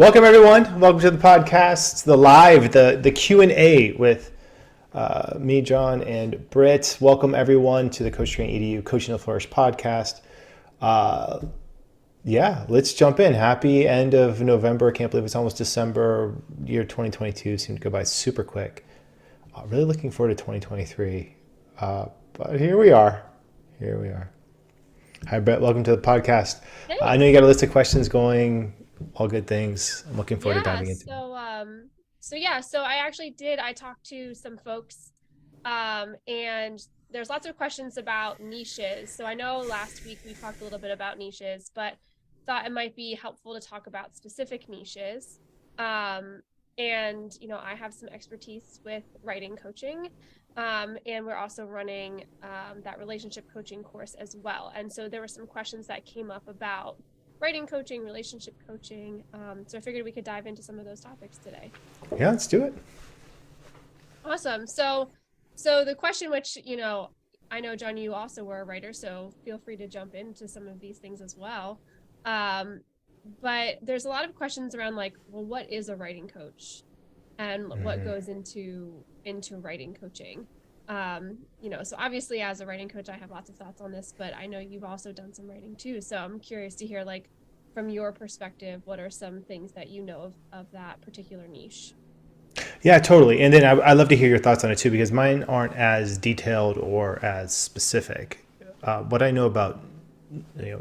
Welcome everyone. Welcome to the podcast, the live, the Q&A with me, John, and Britt. Welcome everyone to the CTEDU Coaching to Flourish podcast. Let's jump in. Happy end of November. I can't believe it's almost December. Year 2022 seemed to go by super quick. Really looking forward to 2023. But here we are. Hi, Britt. Welcome to the podcast. Hey. I know you got a list of questions going. All good things. I'm looking forward to Yeah, diving into it. so I talked to some folks, and there's lots of questions about niches. So I know last week we talked a little bit about niches, but thought it might be helpful to talk about specific niches. And I have some expertise with writing coaching, and we're also running that relationship coaching course as well. And so there were some questions that came up about writing coaching, relationship coaching. So I figured we could dive into some of those topics today. Yeah, let's do it. Awesome. So the question, which, I know, John, you also were a writer, so feel free to jump into some of these things as well. But there's a lot of questions around well, what is a writing coach and what goes into writing coaching? So obviously as a writing coach, I have lots of thoughts on this, but I know you've also done some writing too. So I'm curious to hear, from your perspective, what are some things that you know of that particular niche? Yeah, totally. And then I love to hear your thoughts on it too, because mine aren't as detailed or as specific. What I know about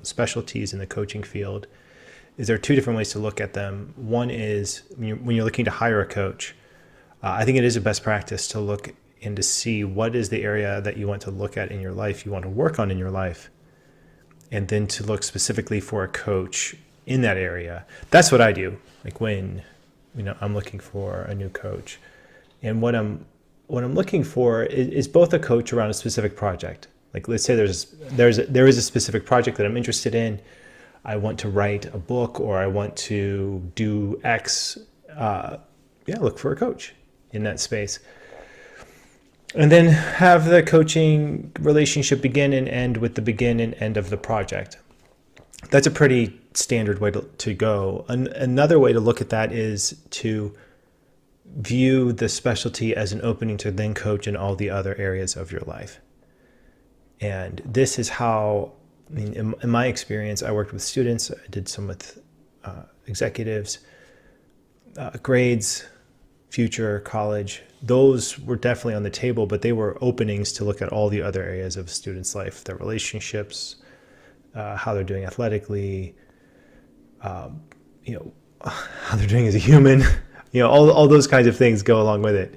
specialties in the coaching field is there are two different ways to look at them. One is when you're looking to hire a coach, I think it is a best practice to look and to see what is the area that you want to look at in your life, you want to work on in your life, and then to look specifically for a coach in that area. That's what I do. Like when I'm looking for a new coach, and what I'm looking for is both a coach around a specific project. Like let's say there is a specific project that I'm interested in. I want to write a book, or I want to do X. Look for a coach in that space. And then have the coaching relationship begin and end with the begin and end of the project. That's a pretty standard way to go. Another way to look at that is to view the specialty as an opening to then coach in all the other areas of your life. And this is how, in my experience, I worked with students, I did some with executives, grades, future, college. Those were definitely on the table, but they were openings to look at all the other areas of a student's life, their relationships, how they're doing athletically, how they're doing as a human, all those kinds of things go along with it.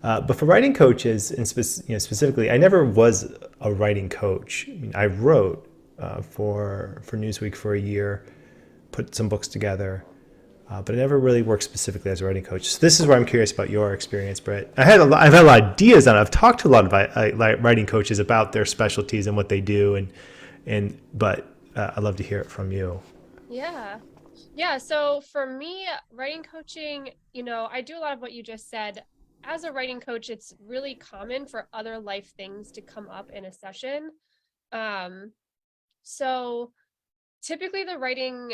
But for writing coaches, and specifically, I never was a writing coach. I wrote for Newsweek for a year, put some books together, but I never really worked specifically as a writing coach. So this is where I'm curious about your experience, Britt. I've had a lot of ideas on it. I've talked to a lot of writing coaches about their specialties and what they do, but I'd love to hear it from you. Yeah. So for me, writing coaching, I do a lot of what you just said. As a writing coach, it's really common for other life things to come up in a session. So typically the writing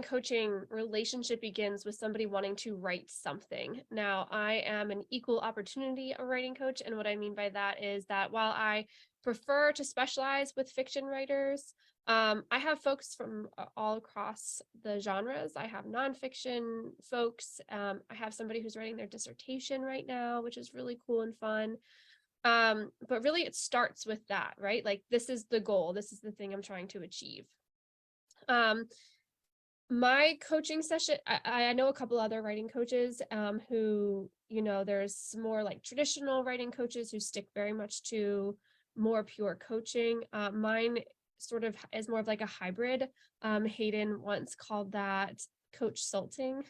coaching relationship begins with somebody wanting to write something. Now, I am an equal opportunity writing coach. And what I mean by that is that while I prefer to specialize with fiction writers, I have folks from all across the genres. I have nonfiction folks. I have somebody who's writing their dissertation right now, which is really cool and fun. But really it starts with that, right? This is the goal. This is the thing I'm trying to achieve. My coaching session, I know a couple other writing coaches who, there's more traditional writing coaches who stick very much to more pure coaching. Mine sort of is more of a hybrid. Hayden once called that coach salting.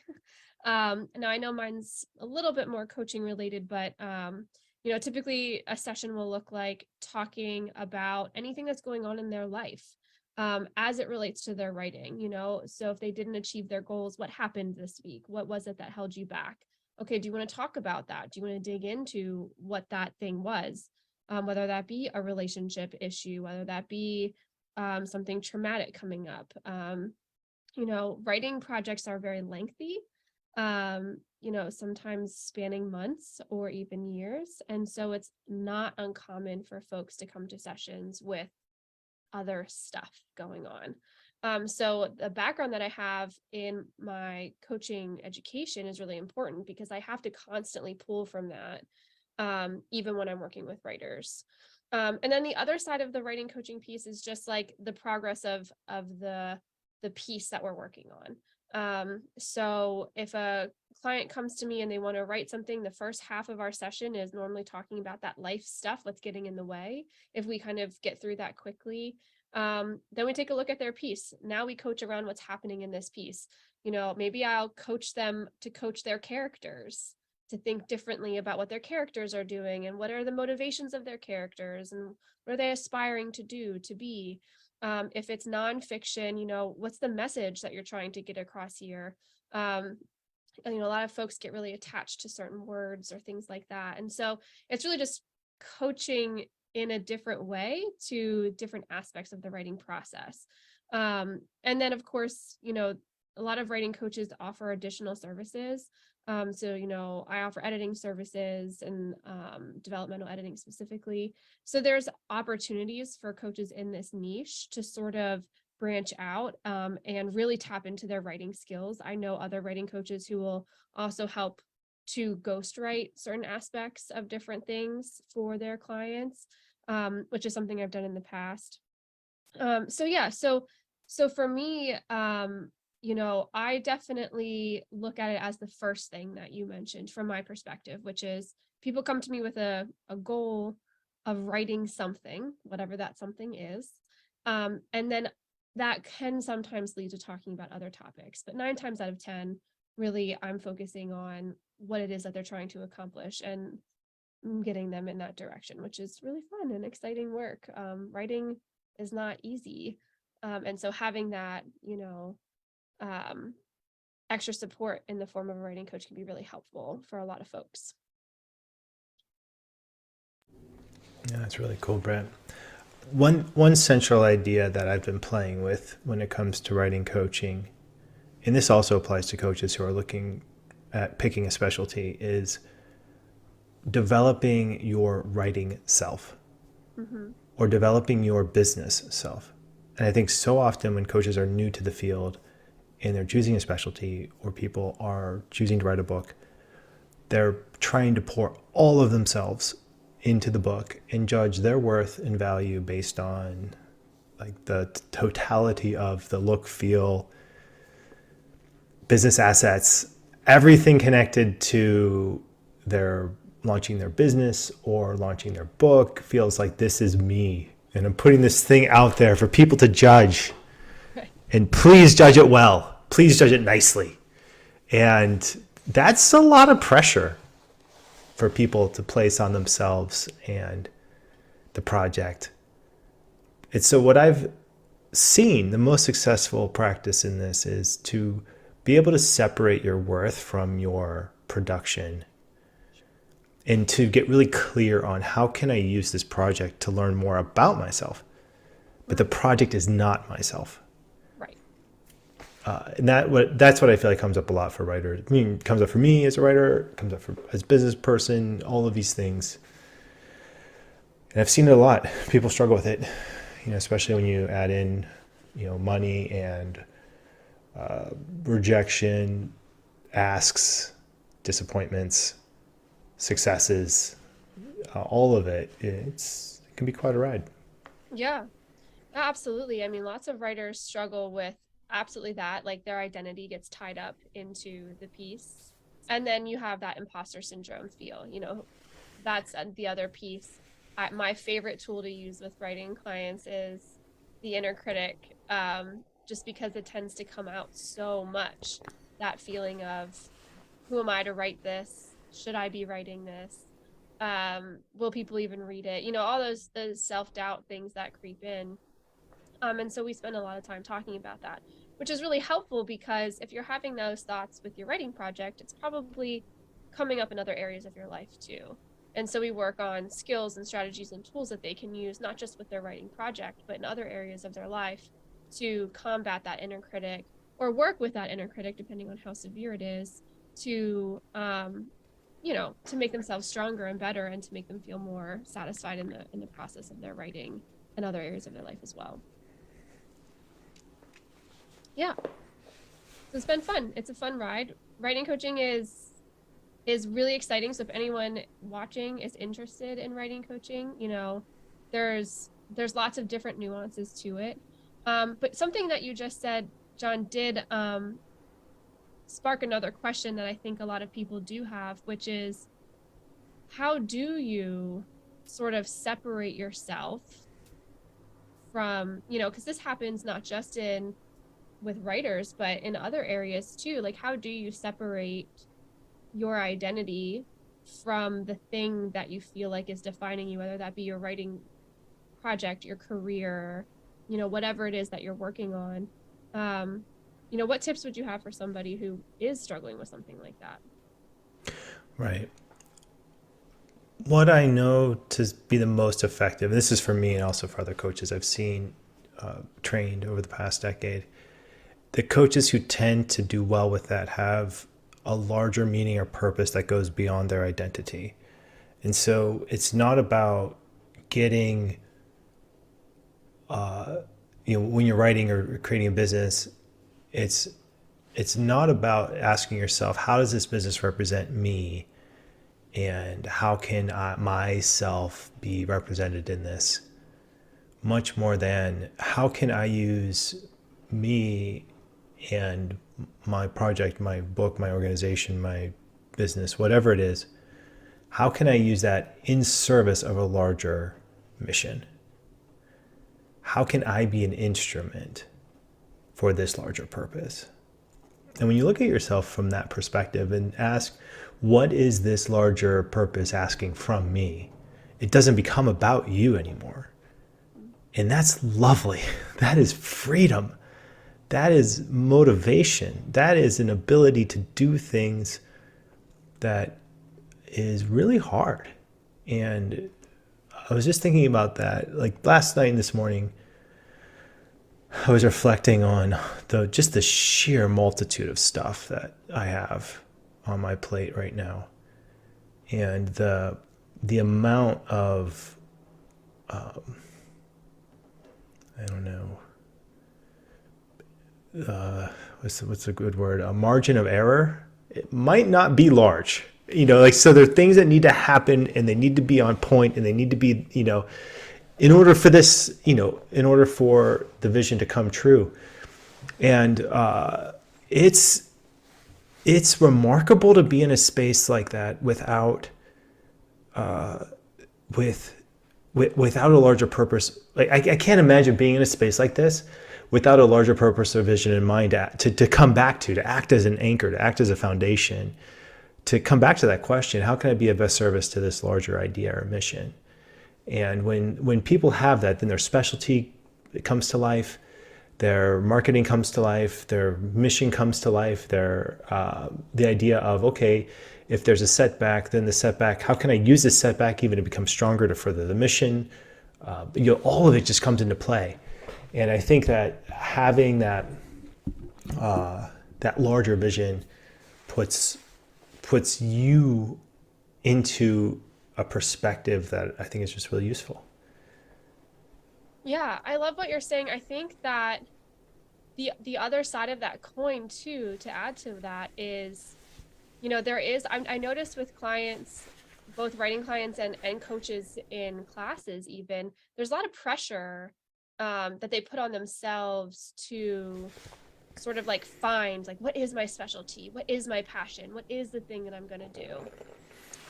Now I know mine's a little bit more coaching related, but typically a session will look like talking about anything that's going on in their life. As it relates to their writing, so if they didn't achieve their goals, what happened this week? What was it that held you back? Okay, do you want to talk about that? Do you want to dig into what that thing was? Whether that be a relationship issue, whether that be something traumatic coming up, writing projects are very lengthy, sometimes spanning months or even years. And so it's not uncommon for folks to come to sessions with other stuff going on. So the background that I have in my coaching education is really important because I have to constantly pull from that, even when I'm working with writers. And then the other side of the writing coaching piece is just like the progress of the piece that we're working on. So if a client comes to me and they want to write something, the first half of our session is normally talking about that life stuff, what's getting in the way. If we kind of get through that quickly, then we take a look at their piece. Now we coach around what's happening in this piece. Maybe I'll coach them to coach their characters, to think differently about what their characters are doing and what are the motivations of their characters and what are they aspiring to do, to be. If it's nonfiction, what's the message that you're trying to get across here? And, a lot of folks get really attached to certain words or things like that. And so it's really just coaching in a different way to different aspects of the writing process. And then, of course, a lot of writing coaches offer additional services. So, I offer editing services and developmental editing specifically. So there's opportunities for coaches in this niche to sort of branch out and really tap into their writing skills. I know other writing coaches who will also help to ghostwrite certain aspects of different things for their clients, which is something I've done in the past. So yeah, so for me, I definitely look at it as the first thing that you mentioned from my perspective, which is people come to me with a goal of writing something, whatever that something is. And then that can sometimes lead to talking about other topics, but 9 times out of 10, really, I'm focusing on what it is that they're trying to accomplish and getting them in that direction, which is really fun and exciting work. Writing is not easy. And so having that, um, extra support in the form of a writing coach can be really helpful for a lot of folks. Yeah, that's really cool, Brett. One central idea that I've been playing with when it comes to writing coaching, and this also applies to coaches who are looking at picking a specialty, is developing your writing self or developing your business self. And I think so often when coaches are new to the field and they're choosing a specialty or people are choosing to write a book, they're trying to pour all of themselves into the book and judge their worth and value based on like the totality of the look, feel, business assets, everything connected to their launching their business or launching their book feels like this is me. And I'm putting this thing out there for people to judge. Right. And please judge it well. Please judge it nicely. And that's a lot of pressure for people to place on themselves and the project. And so what I've seen, the most successful practice in this is to be able to separate your worth from your production and to get really clear on how can I use this project to learn more about myself. But the project is not myself. Right. And that's what I feel like comes up a lot for writers. I mean, it comes up for me as a writer, it comes up as a business person, all of these things. And I've seen it a lot. People struggle with it, especially when you add in, money and rejection, asks, disappointments, successes, all of it. It can be quite a ride. Yeah, absolutely. I mean, lots of writers struggle with absolutely that. Like their identity gets tied up into the piece. And then you have that imposter syndrome feel, that's the other piece. My favorite tool to use with writing clients is the inner critic, just because it tends to come out so much. That feeling of, who am I to write this? Should I be writing this? Will people even read it? All those self-doubt things that creep in. And so we spend a lot of time talking about that, which is really helpful because if you're having those thoughts with your writing project, it's probably coming up in other areas of your life too. And so we work on skills and strategies and tools that they can use, not just with their writing project, but in other areas of their life to combat that inner critic or work with that inner critic, depending on how severe it is, to to make themselves stronger and better, and to make them feel more satisfied in the process of their writing and other areas of their life as well. Yeah, so it's been fun. It's a fun ride. Writing coaching is really exciting. So if anyone watching is interested in writing coaching, there's lots of different nuances to it. But something that you just said, John, did spark another question that I think a lot of people do have, which is, how do you sort of separate yourself from, because this happens not just in with writers, but in other areas too. Like, how do you separate your identity from the thing that you feel like is defining you, whether that be your writing project, your career, whatever it is that you're working on? What tips would you have for somebody who is struggling with something like that? Right. What I know to be the most effective, and this is for me and also for other coaches I've seen trained over the past decade, the coaches who tend to do well with that have a larger meaning or purpose that goes beyond their identity. And so it's not about getting, when you're writing or creating a business, it's it's not about asking yourself, how does this business represent me, and how can myself be represented in this, much more than how can I use me and my project, my book, my organization, my business, whatever it is, how can I use that in service of a larger mission? How can I be an instrument for this larger purpose? And when you look at yourself from that perspective and ask, what is this larger purpose asking from me? It doesn't become about you anymore. And that's lovely. That is freedom. That is motivation. That is an ability to do things that is really hard. And I was just thinking about that. Like last night and this morning, I was reflecting on just the sheer multitude of stuff that I have on my plate right now, and the amount of I don't know, what's a good word? A margin of error. It might not be large, like, so there are things that need to happen, and they need to be on point, and they need to be, in order for this, in order for the vision to come true. And it's remarkable to be in a space like that without with without a larger purpose. Like I can't imagine being in a space like this without a larger purpose or vision in mind to come back to act as an anchor, to act as a foundation, to come back to that question: how can I be of best service to this larger idea or mission? And when people have that, then their specialty comes to life, their marketing comes to life, their mission comes to life, their the idea of, okay, if there's a setback, then the setback, how can I use this setback even to become stronger to further the mission? All of it just comes into play. And I think that having that that larger vision puts you into a perspective that I think is just really useful. Yeah, I love what you're saying. I think that the other side of that coin too, to add to that, is, there is, I noticed with clients, both writing clients and coaches in classes, even, there's a lot of pressure that they put on themselves to sort of like find, like, what is my specialty? What is my passion? What is the thing that I'm going to do?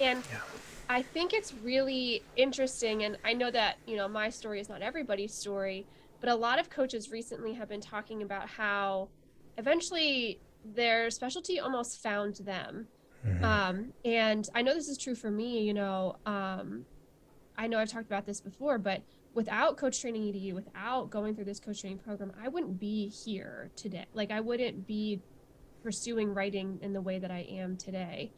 And Yeah. I think it's really interesting. And I know that, my story is not everybody's story, but a lot of coaches recently have been talking about how eventually their specialty almost found them. Mm-hmm. And I know this is true for me, I know I've talked about this before, but without Coach Training EDU, without going through this coach training program, I wouldn't be here today. Like, I wouldn't be pursuing writing in the way that I am today.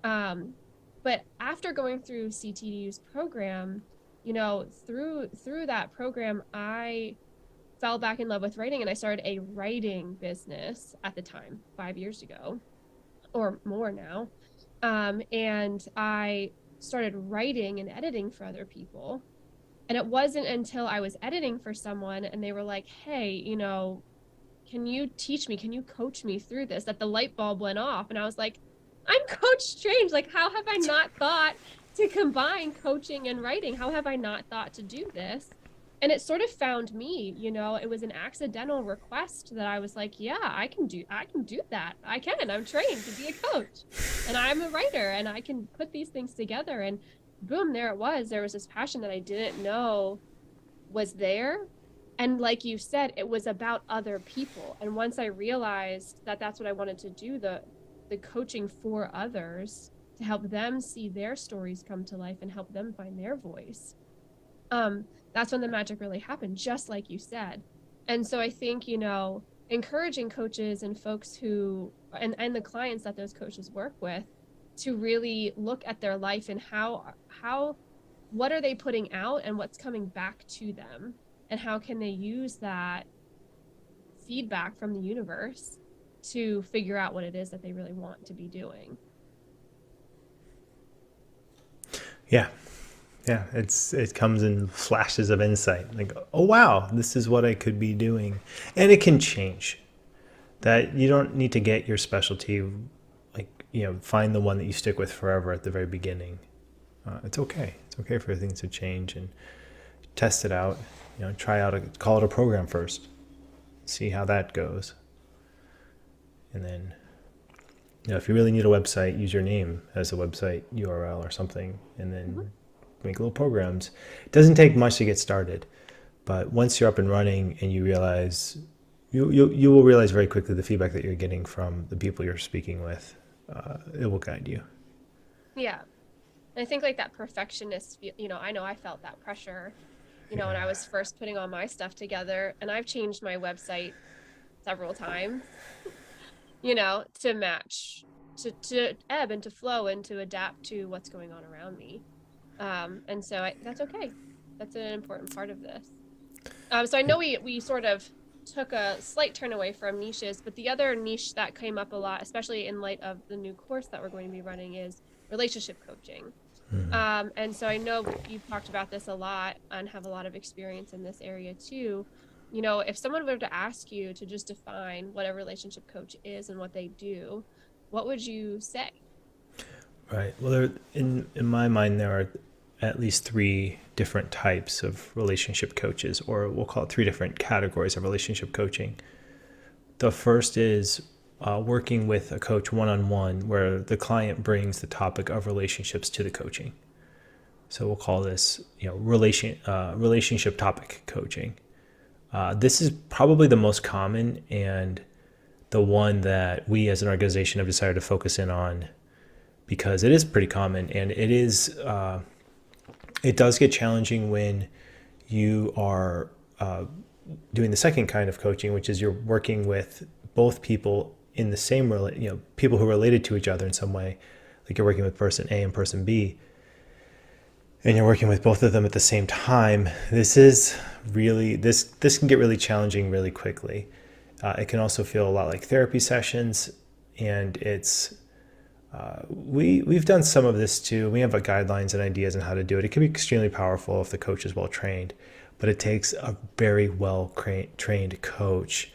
Um, but after going through CTEDU's program, through that program, I fell back in love with writing, and I started a writing business at the time, 5 years ago or more now. And I started writing and editing for other people. And it wasn't until I was editing for someone and they were like, hey, can you teach me? Can you coach me through this? That the light bulb went off. And I was like, I'm Coach Strange. Like, how have I not thought to combine coaching and writing? How have I not thought to do this? And it sort of found me, it was an accidental request that I was like, yeah, I can do that. I'm trained to be a coach and I'm a writer and I can put these things together. And boom, there it was. There was this passion that I didn't know was there. And like you said, it was about other people. And once I realized that that's what I wanted to do, the coaching for others to help them see their stories come to life and help them find their voice. That's when the magic really happened, just like you said. And so I think, encouraging coaches and folks who and the clients that those coaches work with to really look at their life and how what are they putting out and what's coming back to them, and how can they use that feedback from the universe to figure out what it is that they really want to be doing. Yeah. Yeah, it comes in flashes of insight. Like, oh wow, this is what I could be doing. And it can change. That you don't need to get your specialty, like, find the one that you stick with forever at the very beginning. It's okay. It's okay for things to change and test it out. Try out call it a program first. See how that goes. And then, if you really need a website, use your name as a website URL or something, and then make little programs. It doesn't take much to get started, but once you're up and running and you realize, you will realize very quickly the feedback that you're getting from the people you're speaking with. It will guide you. Yeah. And I think like that perfectionist, I know I felt that pressure, when I was first putting all my stuff together, and I've changed my website several times, to match, to ebb and to flow and to adapt to what's going on around me. And so that's okay. That's an important part of this. So I know we sort of took a slight turn away from niches, but the other niche that came up a lot, especially in light of the new course that we're going to be running, is relationship coaching. And so I know you've talked about this a lot and have a lot of experience in this area too. If someone were to ask you to just define what a relationship coach is and what they do, what would you say? Right. Well, in my mind, there are at least three different types of relationship coaches, or we'll call it three different categories of relationship coaching. The first is working with a coach one-on-one, where the client brings the topic of relationships to the coaching. So we'll call this, relationship topic coaching. This is probably the most common and the one that we as an organization have decided to focus in on, because it is pretty common, and it does get challenging when you are doing the second kind of coaching, which is you're working with both people in the same, people who are related to each other in some way, like you're working with person A and person B, and you're working with both of them at the same time. This can get really challenging really quickly. It can also feel a lot like therapy sessions, and it's we've done some of this too. We have guidelines and ideas on how to do it. It can be extremely powerful if the coach is well trained, but it takes a very well trained coach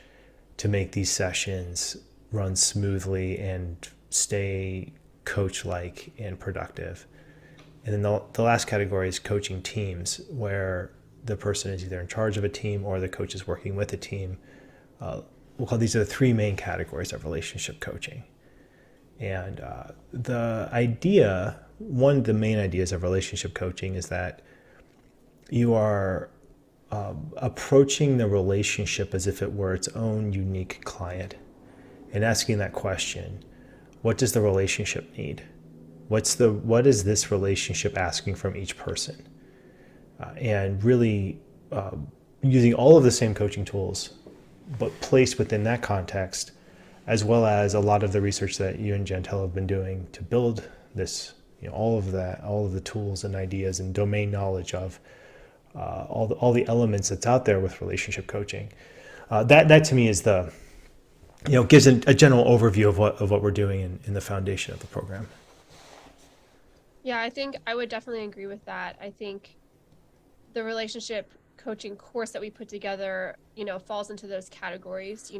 to make these sessions run smoothly and stay coach-like and productive. And then the last category is coaching teams, where the person is either in charge of a team or the coach is working with a team. We'll call these are the three main categories of relationship coaching. And one of the main ideas of relationship coaching is that you are approaching the relationship as if it were its own unique client, and asking that question: what does the relationship need? What is this relationship asking from each person? And really using all of the same coaching tools, but placed within that context, as well as a lot of the research that you and Jantel have been doing to build this, all of the tools and ideas and domain knowledge of all the elements that's out there with relationship coaching. That to me is the, gives a general overview of what we're doing in the foundation of the program. Yeah, I think I would definitely agree with that. I think the relationship coaching course that we put together, falls into those categories.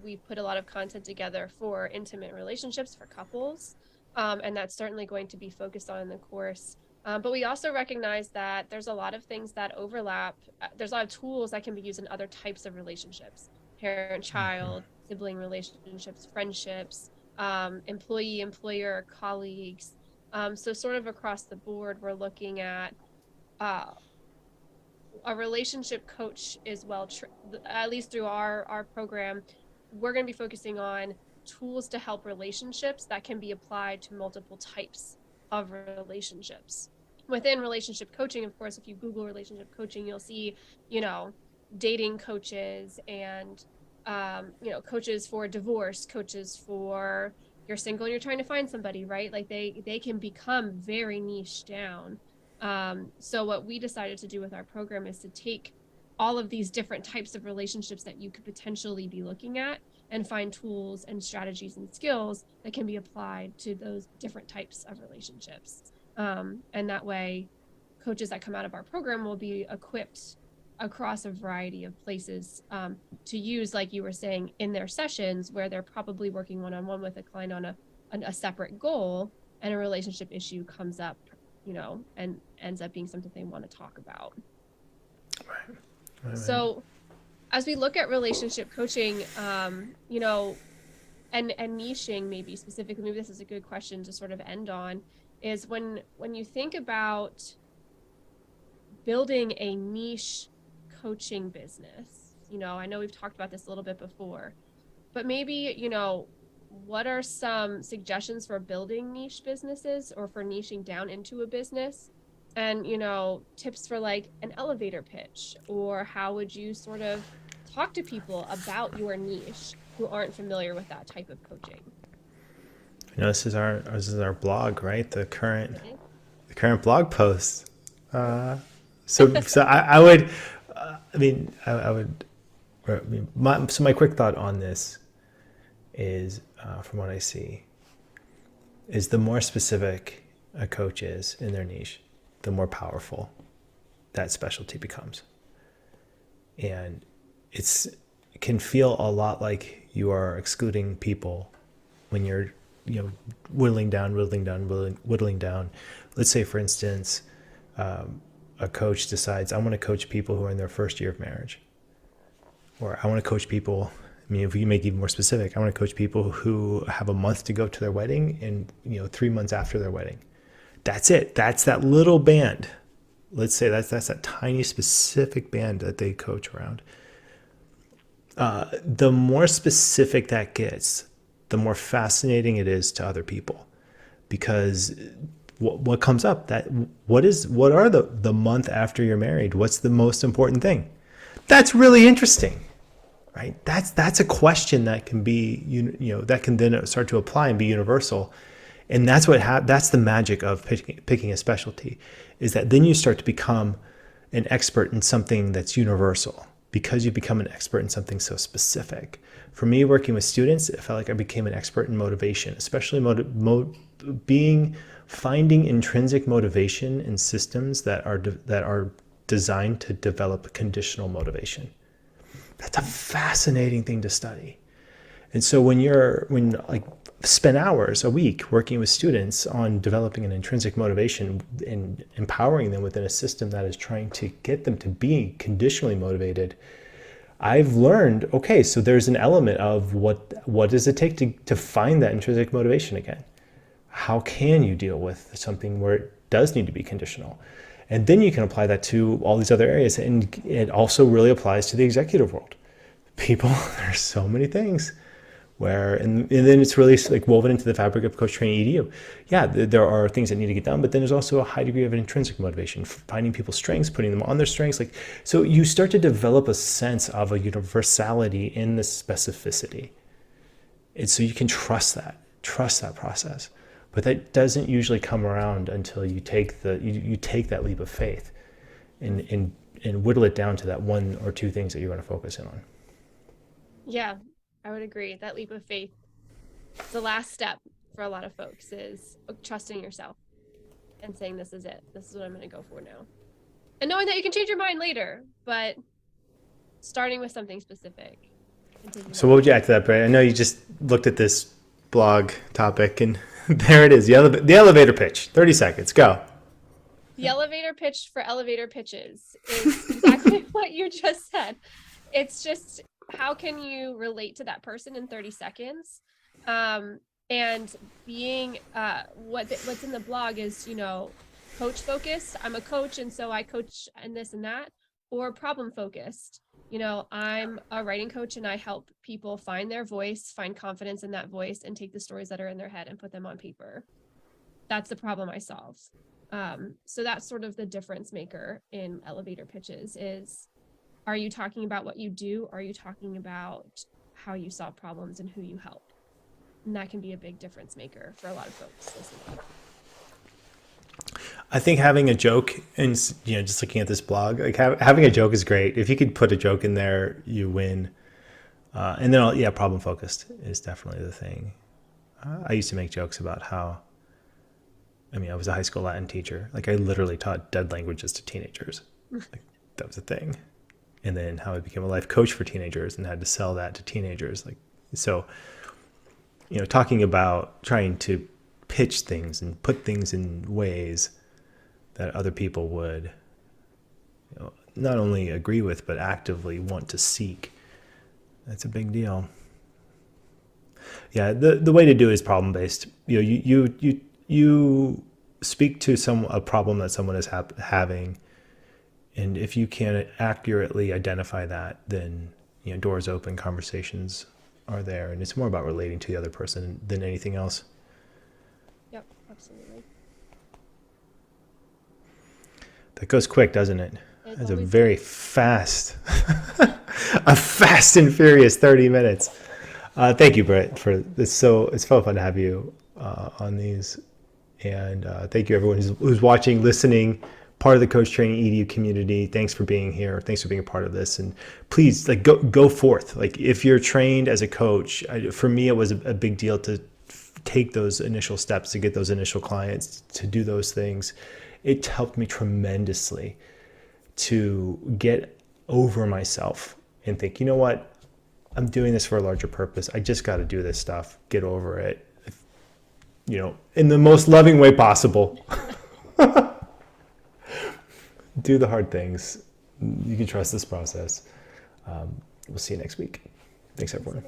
We put a lot of content together for intimate relationships for couples. And that's certainly going to be focused on in the course. But we also recognize that there's a lot of things that overlap. There's a lot of tools that can be used in other types of relationships, parent, child, sibling relationships, friendships, employee, employer, colleagues. So sort of across the board, we're looking at a relationship coach is at least through our program, we're going to be focusing on tools to help relationships that can be applied to multiple types of relationships. Within relationship coaching, of course, if you Google relationship coaching, you'll see, dating coaches and, coaches for divorce, coaches for you're single and you're trying to find somebody, right? Like they can become very niche down. So what we decided to do with our program is to take all of these different types of relationships that you could potentially be looking at and find tools and strategies and skills that can be applied to those different types of relationships. And that way, coaches that come out of our program will be equipped across a variety of places to use, like you were saying, in their sessions where they're probably working one-on-one with a client on a separate goal, and a relationship issue comes up, and ends up being something they want to talk about. Right. So as we look at relationship coaching, and niching, maybe specifically, maybe this is a good question to sort of end on, is when you think about building a niche coaching business, I know we've talked about this a little bit before, but maybe, what are some suggestions for building niche businesses or for niching down into a business? And, tips for like an elevator pitch, or how would you sort of talk to people about your niche who aren't familiar with that type of coaching? This is our blog, right? The current blog post. So I would, my quick thought on this is, from what I see, is the more specific a coach is in their niche, the more powerful that specialty becomes. And it can feel a lot like you are excluding people when you're, whittling down. Let's say, for instance, a coach decides, I want to coach people who are in their first year of marriage. Or I want to coach people, if you make it even more specific, I want to coach people who have a month to go to their wedding and 3 months after their wedding. That's it. That's that little band. Let's say that's that tiny specific band that they coach around. The more specific that gets, the more fascinating it is to other people, because what comes up, what are the month after you're married? What's the most important thing? That's really interesting, right? That's a question that can be, that can then start to apply and be universal. And that's that's the magic of picking a specialty, is that then you start to become an expert in something that's universal, because you become an expert in something so specific. For me, working with students, it felt like I became an expert in motivation, especially finding intrinsic motivation in systems that are designed to develop conditional motivation. That's a fascinating thing to study. And so when spend hours a week working with students on developing an intrinsic motivation and empowering them within a system that is trying to get them to be conditionally motivated, I've learned, okay, so there's an element of what does it take to find that intrinsic motivation again? How can you deal with something where it does need to be conditional? And then you can apply that to all these other areas. And it also really applies to the executive world. People, there's so many things and then it's really like woven into the fabric of coach training EDU. Yeah, there are things that need to get done, but then there's also a high degree of intrinsic motivation, finding people's strengths, putting them on their strengths. So you start to develop a sense of a universality in the specificity. And so you can trust that process. But that doesn't usually come around until you take that leap of faith and and whittle it down to that one or two things that you want to focus in on. Yeah, I would agree. That leap of faith, the last step for a lot of folks is trusting yourself and saying, this is it. This is what I'm going to go for now. And knowing that you can change your mind later, but starting with something specific. So what would you add to that, Britt? I know you just looked at this blog topic and there it is. The elevator pitch, 30 seconds, go. The elevator pitch for elevator pitches is exactly what you just said. It's just, how can you relate to that person in 30 seconds? And being, what's in the blog is, coach focused. I'm a coach, and so I coach and this and that, or problem focused. I'm a writing coach and I help people find their voice, find confidence in that voice, and take the stories that are in their head and put them on paper. That's the problem I solve. So that's sort of the difference maker in elevator pitches is, are you talking about what you do? Are you talking about how you solve problems and who you help? And that can be a big difference maker for a lot of folks listening. I think having a joke and, just looking at this blog, like having a joke is great. If you could put a joke in there, you win. And then, problem focused is definitely the thing. I used to make jokes about how, I was a high school Latin teacher. Like I literally taught dead languages to teenagers. Like, that was a thing. And then how I became a life coach for teenagers and had to sell that to teenagers. Talking about trying to pitch things and put things in ways that other people would not only agree with, but actively want to seek. That's a big deal. Yeah, the way to do it is problem based. You speak to a problem that someone is having, and if you can accurately identify that, then doors open, conversations are there, and it's more about relating to the other person than anything else. Yep, absolutely. That goes quick, doesn't it? It's a very fast, a fast and furious 30 minutes. Thank you, Britt, for this. It's so fun to have you on these. And thank you, everyone who's watching, listening, part of the Coach Training EDU community. Thanks for being here. Thanks for being a part of this. And please, go forth. Like, if you're trained as a coach, for me, it was a big deal to take those initial steps, to get those initial clients, to do those things. It helped me tremendously to get over myself and think, you know what? I'm doing this for a larger purpose. I just got to do this stuff, get over it, in the most loving way possible. Do the hard things. You can trust this process. We'll see you next week. Thanks, everyone.